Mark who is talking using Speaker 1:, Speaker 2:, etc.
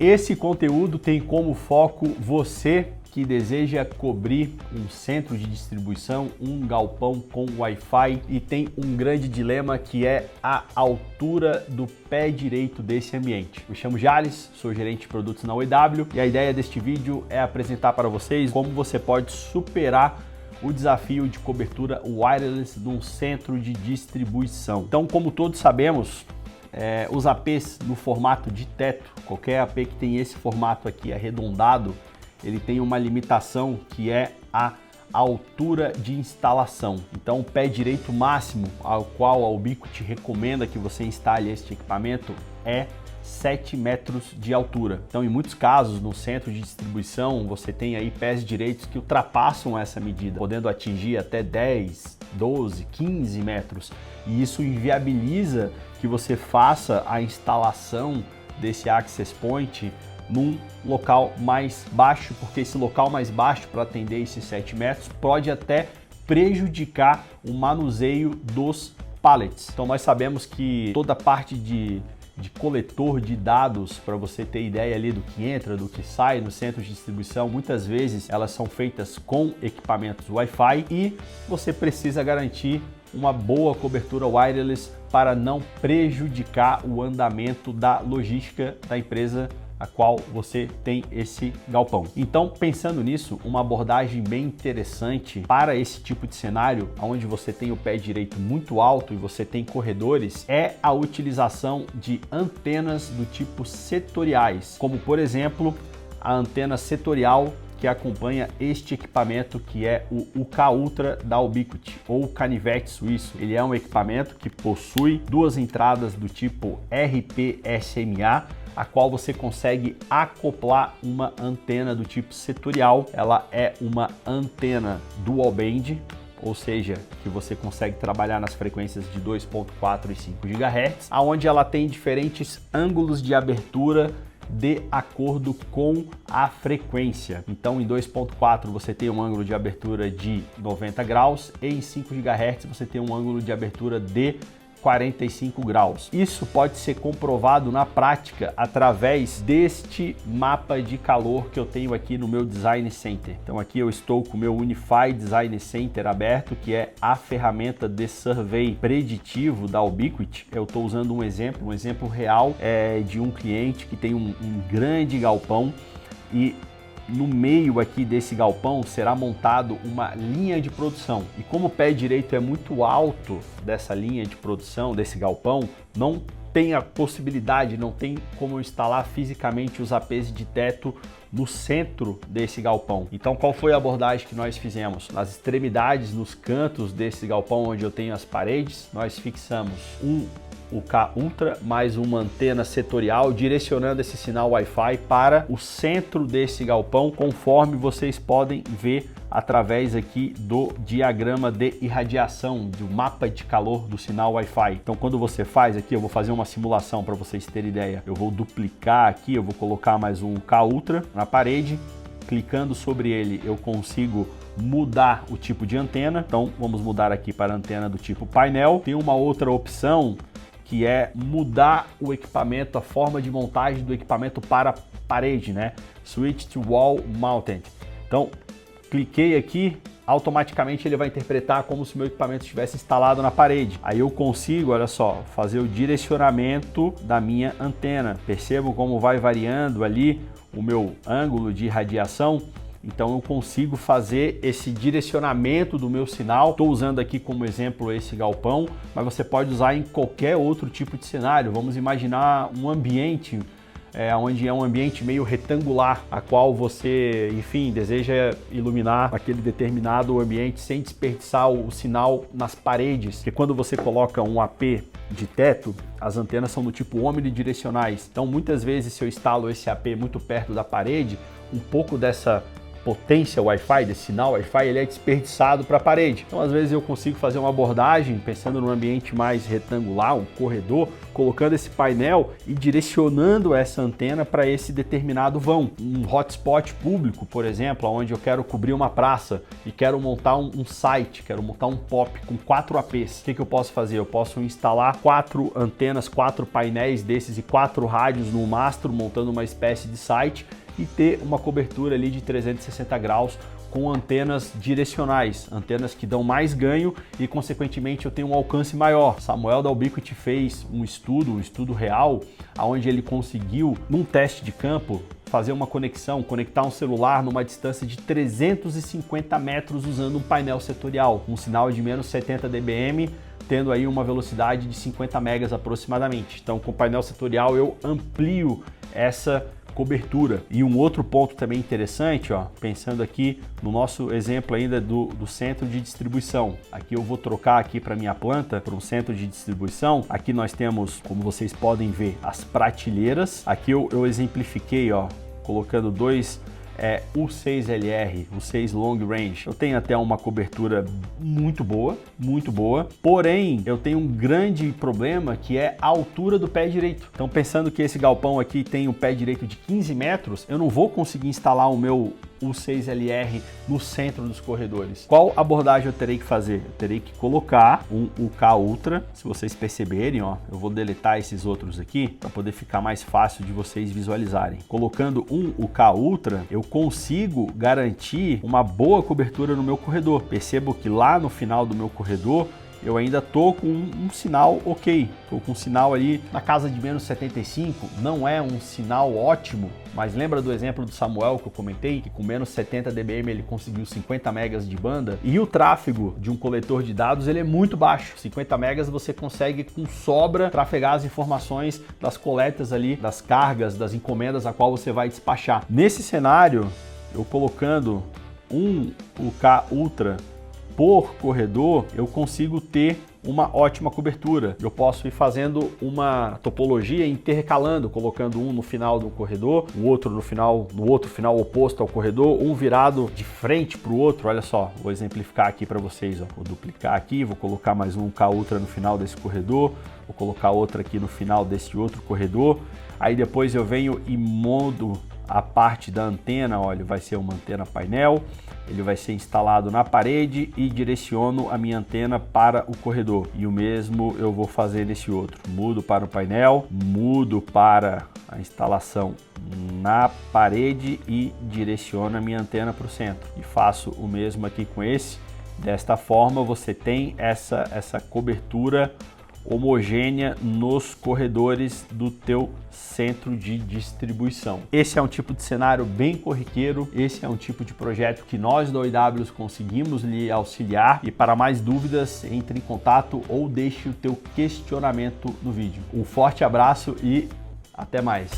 Speaker 1: Esse conteúdo tem como foco você que deseja cobrir um centro de distribuição, um galpão com Wi-Fi e tem um grande dilema que é a altura do pé direito desse ambiente. Me chamo Jales, sou gerente de produtos na OEW e a ideia deste vídeo é apresentar para vocês como você pode superar o desafio de cobertura wireless num centro de distribuição. Então, como todos sabemos, os APs no formato de teto, qualquer AP que tem esse formato aqui arredondado, ele tem uma limitação que é a altura de instalação. Então, o pé direito máximo ao qual a Ubiquiti recomenda que você instale este equipamento é 7 metros de altura. Então, em muitos casos, no centro de distribuição, você tem aí pés direitos que ultrapassam essa medida, podendo atingir até 10, 12, 15 metros. E isso inviabiliza que você faça a instalação desse access point num local mais baixo, porque esse local mais baixo para atender esses 7 metros pode até prejudicar o manuseio dos pallets. Então nós sabemos que toda a parte de coletor de dados, para você ter ideia ali do que entra, do que sai no centro de distribuição, muitas vezes elas são feitas com equipamentos Wi-Fi e você precisa garantir uma boa cobertura wireless para não prejudicar o andamento da logística da empresa a qual você tem esse galpão. Então, pensando nisso, uma abordagem bem interessante para esse tipo de cenário, onde você tem o pé direito muito alto e você tem corredores, é a utilização de antenas do tipo setoriais, como por exemplo, a antena setorial que acompanha este equipamento, que é o UK Ultra da Ubiquiti, ou canivete suíço. Ele é um equipamento que possui duas entradas do tipo RP-SMA, a qual você consegue acoplar uma antena do tipo setorial. Ela é uma antena dual band, ou seja, que você consegue trabalhar nas frequências de 2.4 e 5 GHz, aonde ela tem diferentes ângulos de abertura de acordo com a frequência. Então, em 2.4 você tem um ângulo de abertura de 90 graus e em 5 GHz você tem um ângulo de abertura de 45 graus. Isso pode ser comprovado na prática através deste mapa de calor que eu tenho aqui no meu Design Center. Então aqui eu estou com o meu Unify Design Center aberto, que é a ferramenta de survey preditivo da Ubiquiti. Eu estou usando um exemplo real de um cliente que tem um grande galpão e no meio aqui desse galpão será montado uma linha de produção. E como o pé direito é muito alto dessa linha de produção, desse galpão, não tem a possibilidade, não tem como instalar fisicamente os APs de teto no centro desse galpão. Então qual foi a abordagem que nós fizemos? Nas extremidades, nos cantos desse galpão onde eu tenho as paredes, nós fixamos o UK Ultra mais uma antena setorial direcionando esse sinal Wi-Fi para o centro desse galpão, conforme vocês podem ver através aqui do diagrama de irradiação, do mapa de calor do sinal Wi-Fi. Então quando você faz aqui, eu vou fazer uma simulação para vocês terem ideia. Eu vou duplicar aqui, eu vou colocar mais um UK Ultra na parede, clicando sobre ele eu consigo mudar o tipo de antena. Então vamos mudar aqui para a antena do tipo painel. Tem uma outra opção que é mudar o equipamento, a forma de montagem do equipamento para parede, né? Switch to wall mounted. Então, cliquei aqui, automaticamente ele vai interpretar como se o meu equipamento estivesse instalado na parede. Aí eu consigo, olha só, fazer o direcionamento da minha antena. Percebam como vai variando ali o meu ângulo de irradiação. Então eu consigo fazer esse direcionamento do meu sinal. Estou usando aqui como exemplo esse galpão, mas você pode usar em qualquer outro tipo de cenário. Vamos imaginar um ambiente onde é um ambiente meio retangular, a qual você, enfim, deseja iluminar aquele determinado ambiente sem desperdiçar o sinal nas paredes. Porque quando você coloca um AP de teto, as antenas são do tipo omnidirecionais. Então muitas vezes se eu instalo esse AP muito perto da parede, um pouco dessa potência Wi-Fi, desse sinal Wi-Fi, ele é desperdiçado para a parede. Então, às vezes eu consigo fazer uma abordagem pensando num ambiente mais retangular, um corredor, colocando esse painel e direcionando essa antena para esse determinado vão. Um hotspot público, por exemplo, onde eu quero cobrir uma praça e quero montar um site, quero montar um POP com 4 APs. O que eu posso fazer? Eu posso instalar 4 antenas, 4 painéis desses e 4 rádios no mastro, montando uma espécie de site e ter uma cobertura ali de 360 graus com antenas direcionais, antenas que dão mais ganho e, consequentemente, eu tenho um alcance maior. Samuel da Ubiquiti fez um estudo real, onde ele conseguiu, num teste de campo, fazer uma conexão, conectar um celular numa distância de 350 metros usando um painel setorial, um sinal de menos 70 dBm, tendo aí uma velocidade de 50 megas aproximadamente. Então, com o painel setorial eu amplio essa cobertura. E um outro ponto também interessante, ó, pensando aqui no nosso exemplo ainda do centro de distribuição. Aqui eu vou trocar aqui para minha planta, para um centro de distribuição. Aqui nós temos, como vocês podem ver, as prateleiras. Aqui eu exemplifiquei, ó, colocando dois U6LR, U6 Long Range. Eu tenho até uma cobertura muito boa, porém eu tenho um grande problema que é a altura do pé direito. Então, pensando que esse galpão aqui tem um pé direito de 15 metros, eu não vou conseguir instalar o meu U6LR no centro dos corredores. Qual abordagem eu terei que fazer? Eu terei que colocar um UK Ultra. Se vocês perceberem, ó, eu vou deletar esses outros aqui para poder ficar mais fácil de vocês visualizarem. Colocando um UK Ultra, eu consigo garantir uma boa cobertura no meu corredor. Percebo que lá no final do meu corredor eu ainda tô com um sinal ok, tô com um sinal ali na casa de menos 75, não é um sinal ótimo, mas lembra do exemplo do Samuel que eu comentei, que com menos 70 dBm ele conseguiu 50 megas de banda, e o tráfego de um coletor de dados ele é muito baixo, 50 megas você consegue com sobra trafegar as informações das coletas ali, das cargas, das encomendas a qual você vai despachar. Nesse cenário, eu colocando um UK Ultra por corredor, eu consigo ter uma ótima cobertura. Eu posso ir fazendo uma topologia intercalando, colocando um no final do corredor, o outro no outro final oposto ao corredor, um virado de frente para o outro. Olha só, vou exemplificar aqui para vocês, ó. Vou duplicar aqui, vou colocar mais um K Ultra no final desse corredor, vou colocar outra aqui no final desse outro corredor. Aí depois eu venho e modo a parte da antena, olha, vai ser uma antena painel, ele vai ser instalado na parede e direciono a minha antena para o corredor. E o mesmo eu vou fazer nesse outro. Mudo para o painel, mudo para a instalação na parede e direciono a minha antena para o centro. E faço o mesmo aqui com esse. Desta forma você tem essa cobertura homogênea nos corredores do teu centro de distribuição. Esse é um tipo de cenário bem corriqueiro, esse é um tipo de projeto que nós da OIW conseguimos lhe auxiliar, e para mais dúvidas entre em contato ou deixe o teu questionamento no vídeo. Um forte abraço e até mais!